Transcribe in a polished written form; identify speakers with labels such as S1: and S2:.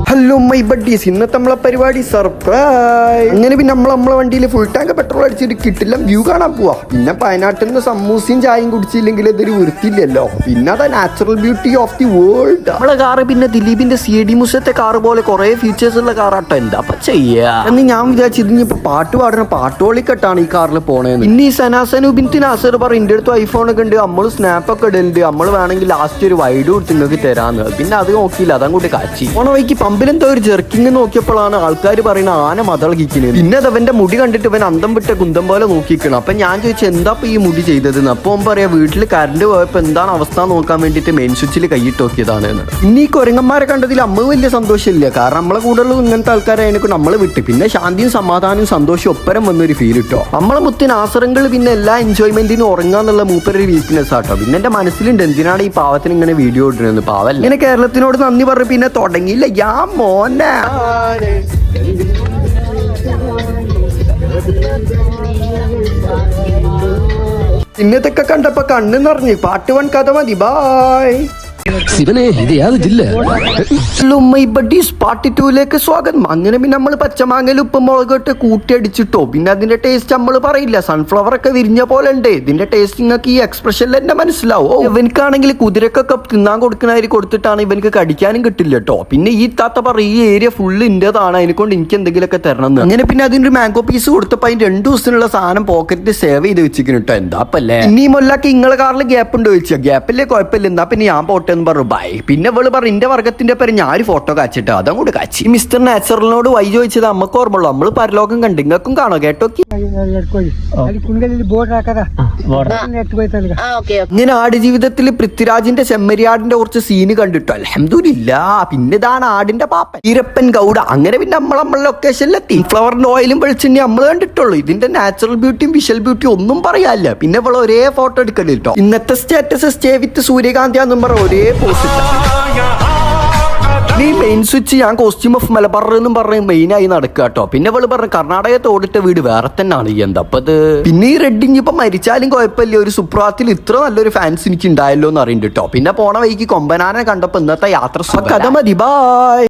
S1: Hello my buddies, ഇന്നത്തെ നമ്മളെ പരിപാടി സർപ്രൈസ്. അങ്ങനെ പിന്നെ നമ്മളെ വണ്ടിയിൽ ഫുൾ ടാങ്ക് പെട്രോൾ അടിച്ചിട്ട് കിട്ടില്ല വ്യൂ കാണാൻ പോവാ. പിന്നെ വയനാട്ടിൽ നിന്ന് സമൂസയും ചായയും കുടിച്ചില്ലെങ്കിൽ ഇതൊരു വൃത്തിയില്ലല്ലോ. പിന്നെ അതാ natural beauty of the world. നമ്മളെ കാറ് പിന്നെ ദിലീപിന്റെ CD മുസത്തെ കാറ് പോലെ കുറെ ഫീച്ചേഴ്സ് ഉള്ള കാറാട്ടോ. എന്താ ചെയ്യാ എന്ന് ഞാൻ വിചാരിച്ചു. ഇതിനിപ്പോ പാട്ട് പാടുന്ന പാട്ടോളിക്കെട്ടാണ് ഈ കാറിൽ പോണേന്ന്. പിന്നെ ഈ സനാസനുബിൻ നാസർ പറയും എന്റെ അടുത്ത് ഐഫോൺ ഒക്കെ ഉണ്ട്, നമ്മള് സ്നാപ്പ് ഒക്കെ ഇടലുണ്ട്, നമ്മൾ വേണമെങ്കിൽ ലാസ്റ്റ് ഒരു വൈഡ് കൊടുത്ത് നിങ്ങൾക്ക് തരാന്ന്. പിന്നെ അത് നോക്കിയില്ല, അതങ്ങോട്ട് കാച്ചി പോണ വഴിക്ക് പമ്പിലെന്തോ ഒരു ജെർക്കിങ് നോക്കിയപ്പോഴാണ് ആൾക്കാർ പറയുന്ന ആന മതളകിക്കുന്നത്. പിന്നെ അത് അവന്റെ മുടി കണ്ടിട്ട് ഇവൻ അന്തം വിട്ട കുന്തം പോലെ നോക്കിക്കണം. അപ്പൊ ഞാൻ ചോദിച്ചു എന്താ ഈ മുടി ചെയ്തതെന്ന്. അപ്പൊ പറയാ വീട്ടിൽ കറണ്ട് പോയപ്പോ എന്താണ് അവസ്ഥ നോക്കാൻ വേണ്ടിട്ട് മെയിൻ സ്വിച്ചിൽ കൈയിട്ട് നോക്കിയതാണ്. ഇനി ഈ കുരങ്ങന്മാരെ കണ്ടതിൽ അമ്മ വലിയ സന്തോഷമില്ല, കാരണം നമ്മളെ കൂടുതലും ഇങ്ങനത്തെ ആൾക്കാരായതിനൊക്കെ നമ്മള് വിട്ട്. പിന്നെ ശാന്തിയും സമാധാനവും സന്തോഷവും ഒപ്പരം വന്നൊരു ഫീൽ കിട്ടോ. നമ്മളെ മുത്തിന് ആസറങ്ങൾ പിന്നെ എല്ലാ എൻജോയ്മെന്റിനും ഉറങ്ങാന്നുള്ള മൂപ്പരൊരു വീക്ക്നെസ് ആട്ടോ. പിന്നെ എന്റെ മനസ്സിലുണ്ട് എന്തിനാണ് ഈ പാവത്തിന് ഇങ്ങനെ വീഡിയോ ഇടുന്നത്. പാവല്ല. ഇങ്ങനെ കേരളത്തിനോട് നന്ദി പറഞ്ഞു പിന്നെ തുടങ്ങിയില്ല മോനെ. ഇന്നത്തൊക്കെ കണ്ടപ്പോ കണ്ണ് നിറഞ്ഞ് പാട്ട് വൺ കഥ മതി. ബായ്. പാർട്ടി 2ലേക്ക് സ്വാഗതം. അങ്ങനെ പിന്നെ നമ്മള് പച്ചമാങ്ങയിൽ ഉപ്പ് മുളക് ഇട്ട് കൂട്ടിയടിച്ചിട്ടോ. പിന്നെ അതിന്റെ ടേസ്റ്റ് നമ്മള് പറയില്ല, സൺഫ്ലവർ ഒക്കെ വിരിഞ്ഞ പോലെ ഉണ്ട്. ഇതിന്റെ ടേസ്റ്റ് നിങ്ങൾക്ക് ഈ എക്സ്പ്രഷനിൽ തന്നെ മനസ്സിലാവും. ഇവനക്കാണെങ്കിൽ കുതിരക്കൊക്കെ തിന്നാൻ കൊടുക്കുന്നവര് കൊടുത്തിട്ടാണ് ഇവനക്ക് കടിക്കാനും കിട്ടില്ല കേട്ടോ. പിന്നെ ഈ താത്ത പറയും ഈ ഏരിയ ഫുള്ള് ഇന്റേതാണ്, അതിനെക്കൊണ്ട് എനിക്ക് എന്തെങ്കിലുമൊക്കെ തരണം എന്ന്. അങ്ങനെ പിന്നെ അതിന്റെ ഒരു മാംഗോ പീസ് കൊടുത്തപ്പോ അതിന് 2 ദിവസത്തിനുള്ള സാധനം പോക്കറ്റിൽ സേവ് ചെയ്ത് വെച്ചിരിക്കുന്നു കേട്ടോ. എന്താപ്പല്ലേ. ഇനി മൊല്ലാക്കി ഇങ്ങളെ കാറിൽ ഗ്യാപ്പ് ഉണ്ട് ചോദിച്ചാ. ഗ്യാപ്പില്ലേ കുഴപ്പമില്ല, എന്നാ പിന്നെ ഞാൻ പോട്ടെ എന്ന് പറഞ്ഞു. ബൈ. പിന്നെ ഇവള് പറഞ്ഞു എന്റെ വർഗത്തിന്റെ പേര് ഞാൻ ഒരു ഫോട്ടോ കാച്ചിട്ട് അതങ്ങോട്ട് കാച്ചി. മിസ്റ്റർ നാച്ചുറലിനോട് വൈ ചോദിച്ചത് അമ്മക്ക് ഓർമ്മയുള്ളൂ. നമ്മള് പരലോകം കണ്ടു, നിങ്ങൾക്കും കാണോ കേട്ടോ. ഇങ്ങനെ ആടുജീവിതത്തിൽ പൃഥ്വിരാജിന്റെ ചെമ്മരിയാടിന്റെ കുറച്ച് സീന് കണ്ടിട്ടോ. അൽഹംദുലില്ലാ. പിന്നെ ഇതാണ് ആടിന്റെ പാപ്പൻ ഈരപ്പൻ ഗൗഡ. അങ്ങനെ പിന്നെ നമ്മളെ ലൊക്കേഷനിലെത്തി. ഫ്ലവറിന്റെ ഓയിലും വെളിച്ചെണ്ണി നമ്മൾ കണ്ടിട്ടുള്ളൂ. ഇതിന്റെ നാച്ചുറൽ ബ്യൂട്ടിയും വിഷ്വൽ ബ്യൂട്ടിയും ഒന്നും പറയാല്ല. പിന്നെ ഇവള് ഒരേ ഫോട്ടോ എടുക്കല് കേട്ടോ. ഇന്നത്തെ സ്റ്റാറ്റസ് സ്റ്റേ വിത്ത് സൂര്യകാന്തി എന്നും പറ ഒരേ പോസ്റ്റ്. ഈ മെയിൻ സ്വിച്ച് ഞാൻ കോസ്റ്റ്യൂം ഓഫ് മലബാർ എന്നും പറഞ്ഞ് മെയിനായി നടക്കുക കേട്ടോ. പിന്നെ ഇവള് പറഞ്ഞു കർണാടകത്ത് ഓടിട്ട വീട് വേറെ തന്നെയാണ്. എന്താപ്പത്. പിന്നെ ഈ റെഡിങ് ഇപ്പൊ മരിച്ചാലും കുഴപ്പമില്ല, ഒരു സുപ്രാത്തിൽ ഇത്ര നല്ലൊരു ഫാൻസ് എനിക്ക് ഉണ്ടായല്ലോ എന്ന് അറിയുന്നുണ്ട് കേട്ടോ. പിന്നെ പോണ വഴിക്ക് കൊമ്പനാനെ കണ്ടപ്പോ ഇന്നത്തെ യാത്ര കഥ മതി. ബായ്.